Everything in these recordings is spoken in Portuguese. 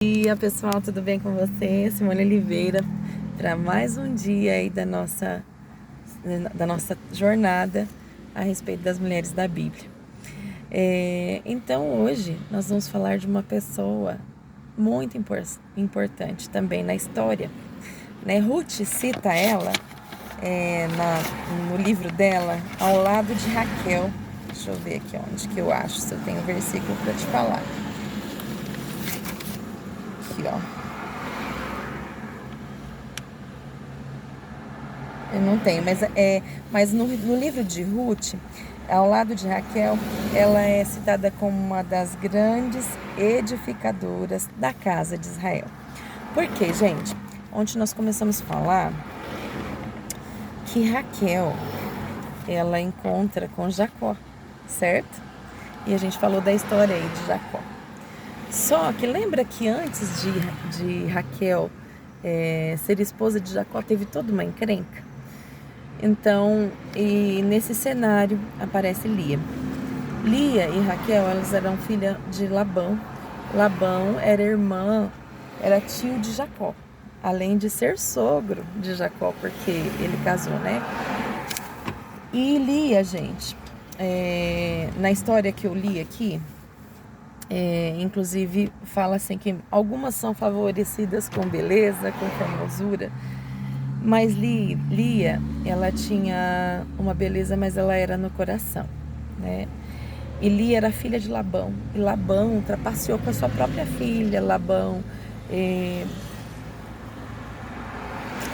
Bom dia, pessoal, tudo bem com você? Simone Oliveira, para mais um dia aí da nossa jornada a respeito das mulheres da Bíblia. Então hoje nós vamos falar de uma pessoa muito importante também na história, né? Ruth cita ela no livro dela ao lado de Raquel. Deixa eu ver aqui onde que eu acho, se eu tenho um versículo para te falar. Aqui, ó. Eu não tenho, mas no livro de Ruth, ao lado de Raquel, ela é citada como uma das grandes edificadoras da casa de Israel. Por quê, gente? Ontem nós começamos a falar que Raquel, ela encontra com Jacó, certo? E a gente falou da história aí de Jacó. Só que lembra que antes de Raquel ser esposa de Jacó, teve toda uma encrenca? Então, e nesse cenário aparece Lia. Lia e Raquel, elas eram filhas de Labão. Labão era tio de Jacó, além de ser sogro de Jacó, porque ele casou, né? E Lia, gente, na história que eu li aqui, inclusive fala assim que algumas são favorecidas com beleza, com formosura, mas Lia, ela tinha uma beleza, mas ela era no coração, né? E Lia era filha de Labão. E Labão trapaceou com a sua própria filha. Labão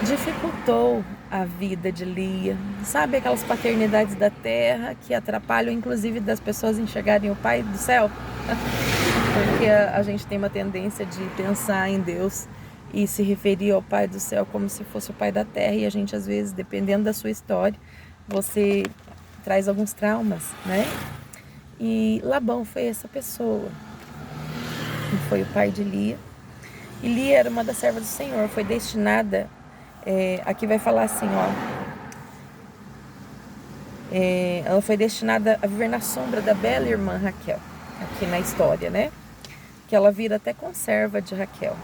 dificultou a vida de Lia. Sabe aquelas paternidades da terra que atrapalham, inclusive, das pessoas enxergarem o Pai do céu? Porque a gente tem uma tendência de pensar em Deus e se referir ao Pai do céu como se fosse o Pai da terra, e a gente às vezes, dependendo da sua história, você traz alguns traumas, né? E Labão foi essa pessoa, que foi o pai de Lia. E Lia era uma das servas do Senhor, foi destinada, aqui vai falar assim, ó, ela foi destinada a viver na sombra da bela irmã Raquel, aqui na história, né? Que ela vira até conserva de Raquel.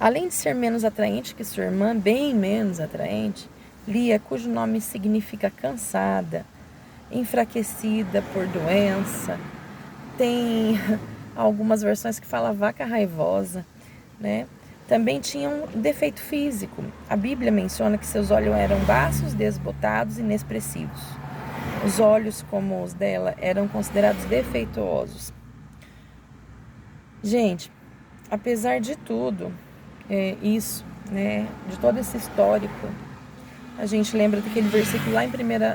Além de ser menos atraente que sua irmã, bem menos atraente, Lia, cujo nome significa cansada, enfraquecida por doença, tem algumas versões que falam vaca raivosa, né? Também tinha um defeito físico. A Bíblia menciona que seus olhos eram baços, desbotados e inexpressivos. Os olhos, como os dela, eram considerados defeituosos. Gente, apesar de tudo, isso, né, de todo esse histórico, a gente lembra daquele versículo lá em 1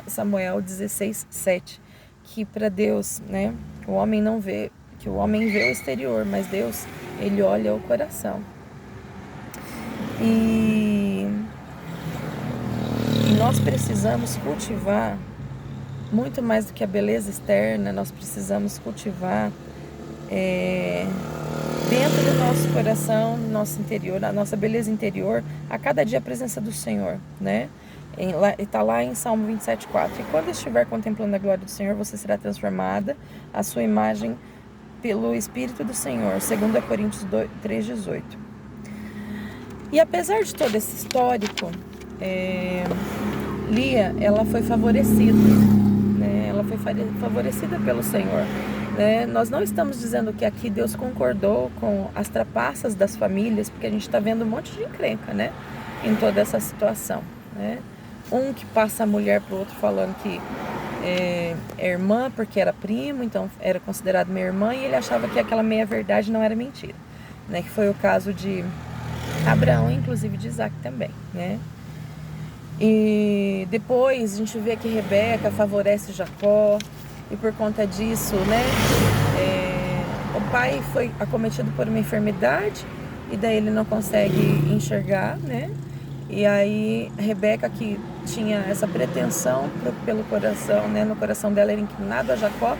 Samuel 16, 7, que para Deus, né, o homem não vê, que o homem vê o exterior, mas Deus, ele olha o coração. E nós precisamos cultivar muito mais do que a beleza externa, nós precisamos cultivar dentro do nosso coração, no nosso interior, a nossa beleza interior, a cada dia a presença do Senhor, né? Está lá em Salmo 27,4. E quando estiver contemplando a glória do Senhor, você será transformada a sua imagem pelo Espírito do Senhor, 2 Coríntios 3,18. E apesar de todo esse histórico, Lia, ela foi favorecida, né? Ela foi favorecida pelo Senhor. Nós não estamos dizendo que aqui Deus concordou com as trapaças das famílias, porque a gente está vendo um monte de encrenca, né, em toda essa situação, né? Um que passa a mulher para o outro falando que é irmã porque era primo, então era considerado minha irmã, e ele achava que aquela meia-verdade não era mentira, né? Que foi o caso de Abraão, inclusive de Isaac também, né? E depois a gente vê que Rebeca favorece Jacó, e por conta disso, né, o pai foi acometido por uma enfermidade, e daí ele não consegue enxergar, né? E aí Rebeca, que tinha essa pretensão pelo coração, né, no coração dela era inclinado a Jacó,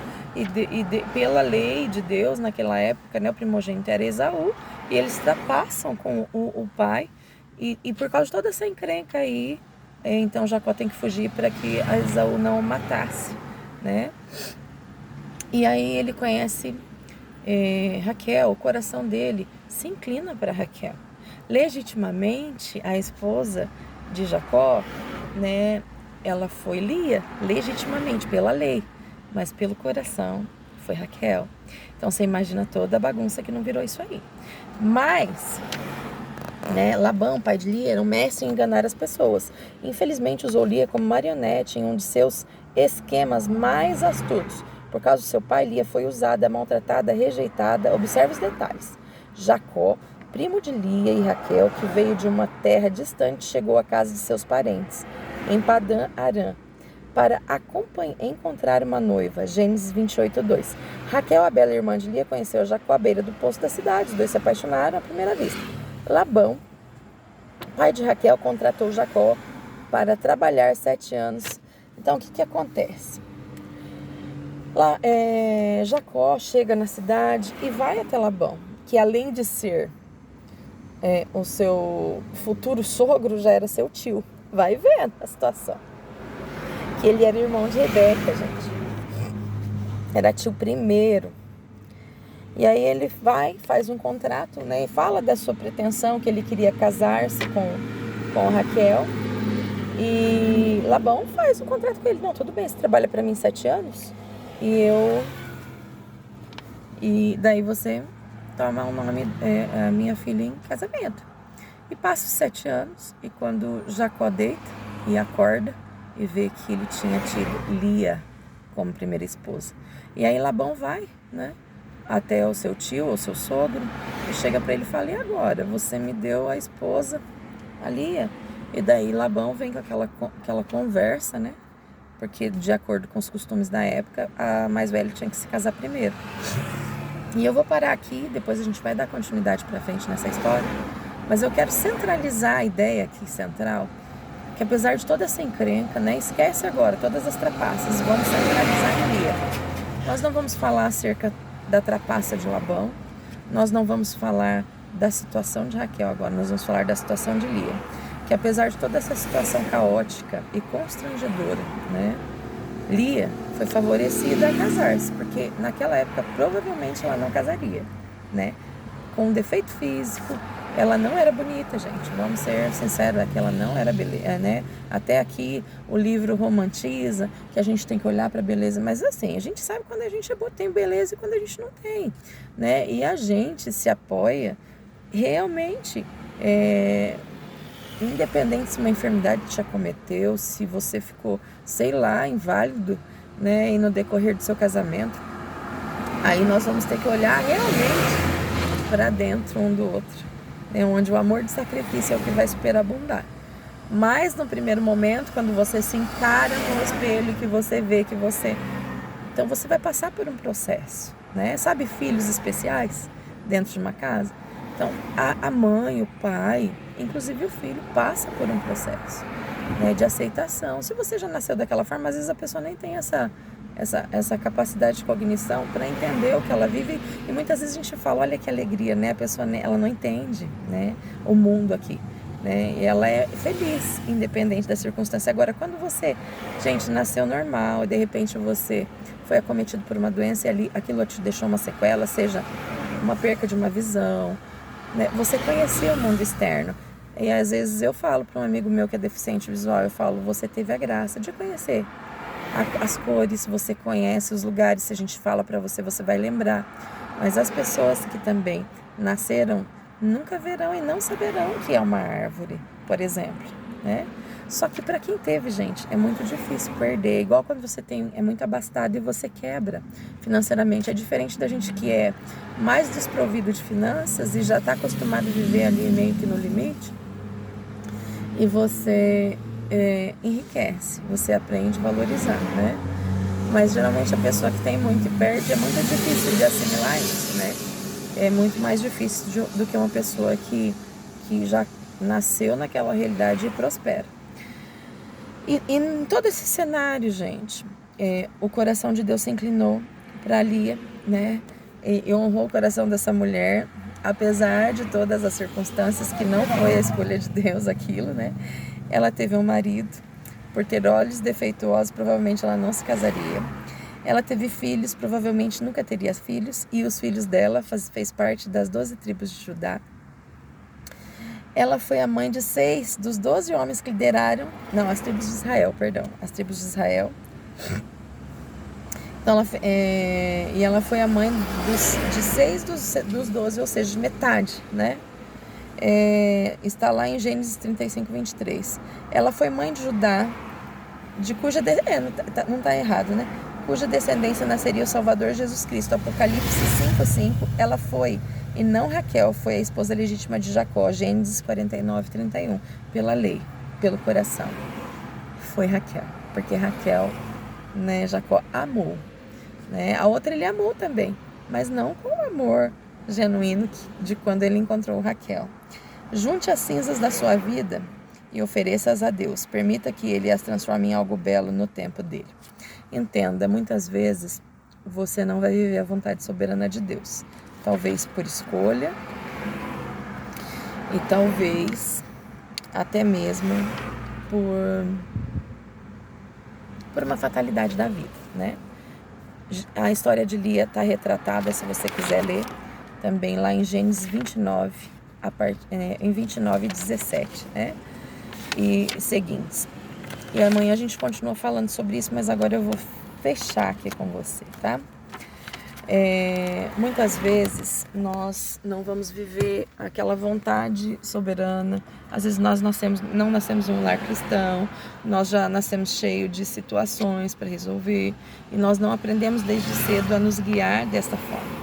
pela lei de Deus naquela época, né, o primogênito era Esaú, e eles se trapaçam com o pai, e por causa de toda essa encrenca aí, então Jacó tem que fugir para que a Esaú não o matasse, né? E aí ele conhece Raquel, o coração dele se inclina para Raquel. Legitimamente, a esposa de Jacó, né, ela foi Lia, legitimamente, pela lei, mas pelo coração foi Raquel. Então você imagina toda a bagunça que não virou isso aí. Mas, né, Labão, pai de Lia, era um mestre em enganar as pessoas. Infelizmente usou Lia como marionete em um de seus esquemas mais astutos. Por causa do seu pai, Lia foi usada, maltratada, rejeitada. Observe os detalhes. Jacó, primo de Lia e Raquel, que veio de uma terra distante, chegou à casa de seus parentes, em Padã Arã, para encontrar uma noiva. Gênesis 28:2. Raquel, a bela irmã de Lia, conheceu Jacó à beira do poço da cidade. Os dois se apaixonaram à primeira vista. Labão, pai de Raquel, contratou Jacó para trabalhar 7 anos. Então, o que acontece? Jacó chega na cidade e vai até Labão, que além de ser o seu futuro sogro, já era seu tio. Vai vendo a situação. Que ele era irmão de Rebeca, gente. Era tio primeiro. E aí ele vai, faz um contrato, né? E fala da sua pretensão, que ele queria casar-se com Raquel. E Labão faz um contrato com ele. Não, tudo bem, você trabalha para mim 7 anos. E daí você toma o nome a minha filha em casamento. E passa os 7 anos. E quando Jacó deita e acorda e vê que ele tinha tido Lia como primeira esposa. E aí Labão vai, né, até o seu tio ou seu sogro e chega para ele e fala: e agora? Você me deu a esposa, a Lia. E daí Labão vem com aquela conversa, né? Porque de acordo com os costumes da época, a mais velha tinha que se casar primeiro. E eu vou parar aqui, depois a gente vai dar continuidade para frente nessa história. Mas eu quero centralizar a ideia aqui central, que apesar de toda essa encrenca, né, esquece agora todas as trapaças, vamos centralizar em Lia. Nós não vamos falar acerca da trapaça de Labão, nós não vamos falar da situação de Raquel agora, nós vamos falar da situação de Lia. Que apesar de toda essa situação caótica e constrangedora, né, Lia foi favorecida a casar-se, porque naquela época provavelmente ela não casaria, né? Com um defeito físico, ela não era bonita, gente, vamos ser sinceros, é que ela não era beleza, né? Até aqui o livro romantiza que a gente tem que olhar para a beleza, mas assim, a gente sabe quando a gente tem beleza e quando a gente não tem, né? E a gente se apoia realmente, independente se uma enfermidade te acometeu, se você ficou, sei lá, inválido, né, e no decorrer do seu casamento, aí nós vamos ter que olhar realmente para dentro um do outro, né, onde o amor de sacrifício é o que vai superabundar. Mas no primeiro momento, quando você se encara no espelho, que você vê que você... Então você vai passar por um processo, né? Sabe filhos especiais dentro de uma casa? Então a mãe, o pai, inclusive o filho, passa por um processo, né, de aceitação. Se você já nasceu daquela forma, às vezes a pessoa nem tem essa capacidade de cognição para entender o que ela vive. E muitas vezes a gente fala, olha que alegria, né? A pessoa ela não entende, né, o mundo aqui, né? E ela é feliz, independente da circunstância. Agora, quando você, gente, nasceu normal e de repente você foi acometido por uma doença e aquilo te deixou uma sequela, seja uma perca de uma visão, né? Você conhecia o mundo externo. E às vezes eu falo para um amigo meu que é deficiente visual, eu falo, você teve a graça de conhecer as cores, você conhece os lugares, se a gente fala para você, você vai lembrar. Mas as pessoas que também nasceram nunca verão e não saberão o que é uma árvore, por exemplo, né? Só que para quem teve, gente, é muito difícil perder. Igual quando você é muito abastado e você quebra financeiramente. É diferente da gente que é mais desprovido de finanças e já está acostumado a viver ali meio que no limite. E você enriquece, você aprende a valorizar, né? Mas geralmente a pessoa que tem muito e perde é muito difícil de assimilar isso, né? É muito mais difícil do que uma pessoa que já nasceu naquela realidade e prospera. E em todo esse cenário, gente, o coração de Deus se inclinou para Lia, né? E honrou o coração dessa mulher, apesar de todas as circunstâncias, que não foi a escolha de Deus aquilo, né? Ela teve um marido, por ter olhos defeituosos, provavelmente ela não se casaria. Ela teve filhos, provavelmente nunca teria filhos, e os filhos dela fez parte das 12 tribos de Judá. Ela foi a mãe de 6 dos 12 homens que lideraram, não, as tribos de Israel, perdão, as tribos de Israel. Então, ela foi a mãe de 6 dos 12, ou seja, de metade, né? Está lá em Gênesis 35, 23. Ela foi mãe de Judá, de cuja não está errado, né? Cuja descendência nasceria o Salvador Jesus Cristo. Apocalipse 5:5. Ela foi, e não Raquel, foi a esposa legítima de Jacó. Gênesis 49, 31. Pela lei, pelo coração. Foi Raquel, porque Raquel, né, Jacó amou, né? A outra ele amou também, mas não com o amor genuíno de quando ele encontrou Raquel. Junte as cinzas da sua vida e ofereça-as a Deus. Permita que Ele as transforme em algo belo no tempo dele. Entenda, muitas vezes você não vai viver a vontade soberana de Deus. Talvez por escolha e talvez até mesmo por uma fatalidade da vida, né? A história de Lia está retratada, se você quiser ler, também lá em Gênesis 29, em 29 e 17, né? E seguintes. E amanhã a gente continua falando sobre isso, mas agora eu vou fechar aqui com você, tá? Muitas vezes nós não vamos viver aquela vontade soberana. Às vezes nós não nascemos em um lar cristão, nós já nascemos cheios de situações para resolver e nós não aprendemos desde cedo a nos guiar desta forma.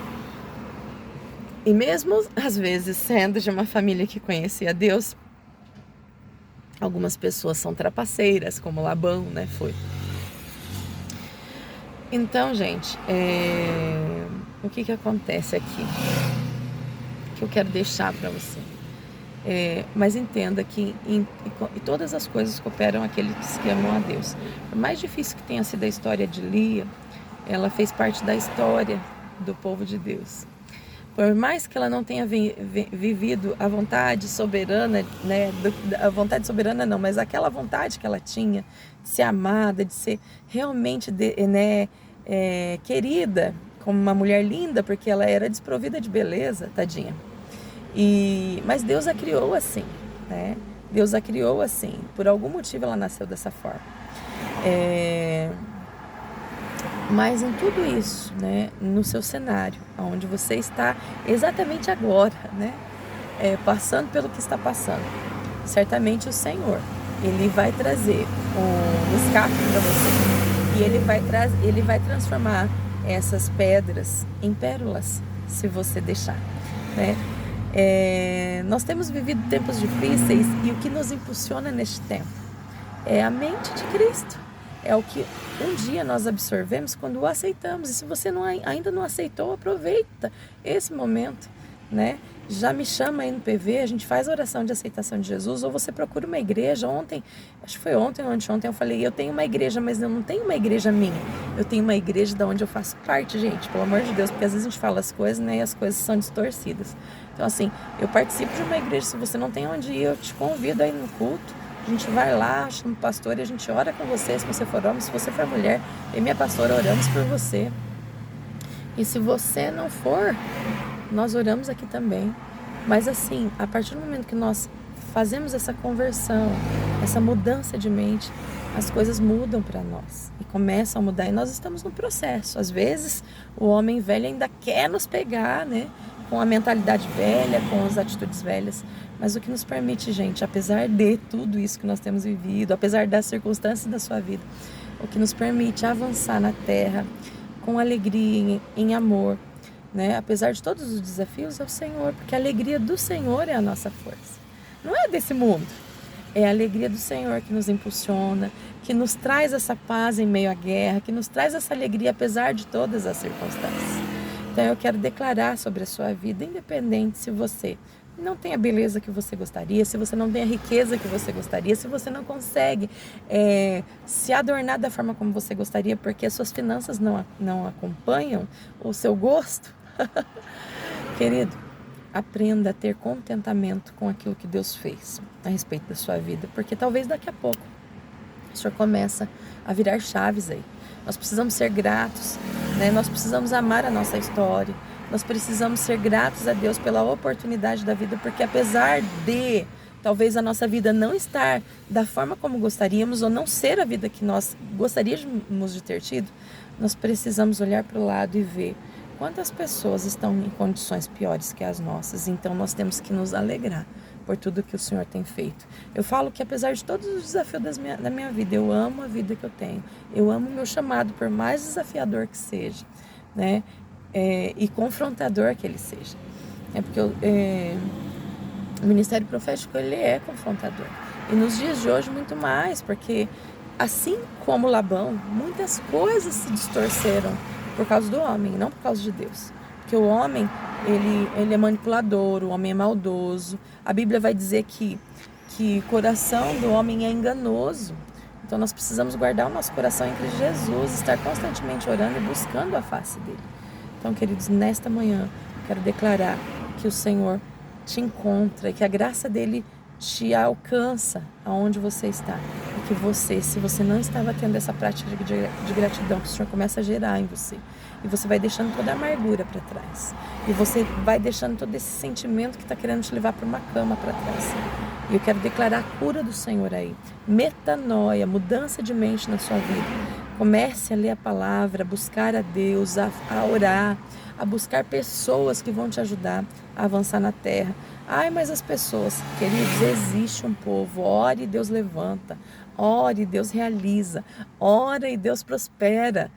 E mesmo às vezes sendo de uma família que conhecia Deus, algumas pessoas são trapaceiras, como Labão, né, foi. Então, gente, o que acontece aqui? Que eu quero deixar para você. Mas entenda que em todas as coisas cooperam aqueles que amam a Deus. Por mais difícil que tenha sido a história de Lia, ela fez parte da história do povo de Deus. Por mais que ela não tenha vivido a vontade soberana, né? A vontade soberana não, mas aquela vontade que ela tinha de ser amada, de ser realmente querida como uma mulher linda, porque ela era desprovida de beleza, tadinha. Mas Deus a criou assim, né? Deus a criou assim. Por algum motivo ela nasceu dessa forma. Mas em tudo isso, né, no seu cenário, onde você está exatamente agora, né, passando pelo que está passando, certamente o Senhor, Ele vai trazer um escape para você e Ele vai transformar essas pedras em pérolas, se você deixar, né? Nós temos vivido tempos difíceis e o que nos impulsiona neste tempo é a mente de Cristo. É o que um dia nós absorvemos quando o aceitamos. E se você ainda não aceitou, aproveita esse momento, né? Já me chama aí no PV, a gente faz a oração de aceitação de Jesus, ou você procura uma igreja. Acho que foi ontem ou anteontem, eu falei, eu tenho uma igreja, mas eu não tenho uma igreja minha. Eu tenho uma igreja da onde eu faço parte, gente, pelo amor de Deus, porque às vezes a gente fala as coisas, né, e as coisas são distorcidas. Então, assim, eu participo de uma igreja, se você não tem onde ir, eu te convido aí no culto. A gente vai lá, chama o pastor e a gente ora com você, se você for homem, se você for mulher. Eu e minha pastora oramos por você. E se você não for, nós oramos aqui também. Mas assim, a partir do momento que nós fazemos essa conversão, essa mudança de mente, as coisas mudam para nós e começam a mudar. E nós estamos no processo. Às vezes, o homem velho ainda quer nos pegar, né? Com a mentalidade velha, com as atitudes velhas. Mas o que nos permite, gente, apesar de tudo isso que nós temos vivido, apesar das circunstâncias da sua vida, o que nos permite avançar na terra com alegria, em amor, né? Apesar de todos os desafios, é o Senhor, porque a alegria do Senhor é a nossa força. Não é desse mundo. É a alegria do Senhor que nos impulsiona, que nos traz essa paz em meio à guerra, que nos traz essa alegria apesar de todas as circunstâncias. Então eu quero declarar sobre a sua vida, independente se você não tem a beleza que você gostaria, se você não tem a riqueza que você gostaria, se você não consegue se adornar da forma como você gostaria, porque as suas finanças não acompanham o seu gosto. Querido, aprenda a ter contentamento com aquilo que Deus fez a respeito da sua vida, porque talvez daqui a pouco o Senhor começa a virar chaves aí. nós precisamos ser gratos, né? Nós precisamos amar a nossa história, nós precisamos ser gratos a Deus pela oportunidade da vida, porque apesar de talvez a nossa vida não estar da forma como gostaríamos, ou não ser a vida que nós gostaríamos de ter tido, nós precisamos olhar para o lado e ver quantas pessoas estão em condições piores que as nossas. Então nós temos que nos alegrar por tudo que o Senhor tem feito. Eu falo que apesar de todos os desafios da minha vida, eu amo a vida que eu tenho. Eu amo o meu chamado, por mais desafiador que seja, né? E confrontador que ele seja. Porque o ministério profético, ele é confrontador. E nos dias de hoje, muito mais, porque assim como Labão, muitas coisas se distorceram por causa do homem, não por causa de Deus. Porque o homem, ele é manipulador, o homem é maldoso. A Bíblia vai dizer que o coração do homem é enganoso. Então nós precisamos guardar o nosso coração em Cristo Jesus, estar constantemente orando e buscando a face dele. Então, queridos, nesta manhã, quero declarar que o Senhor te encontra e que a graça dele te alcança aonde você está. E que você, se você não estava tendo essa prática de gratidão, que o Senhor começa a gerar em você. E você vai deixando toda a amargura para trás. E você vai deixando todo esse sentimento que está querendo te levar para uma cama para trás. E eu quero declarar a cura do Senhor aí. Metanoia, mudança de mente na sua vida. Comece a ler a palavra, a buscar a Deus, a orar, a buscar pessoas que vão te ajudar a avançar na terra. Ai, mas as pessoas, queridos, existe um povo. Ore e Deus levanta. Ore e Deus realiza. Ora e Deus prospera.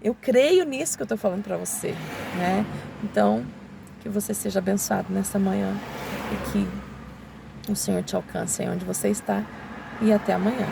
Eu creio nisso que eu estou falando para você, né? Então, que você seja abençoado nessa manhã e que o Senhor te alcance aí onde você está. E até amanhã.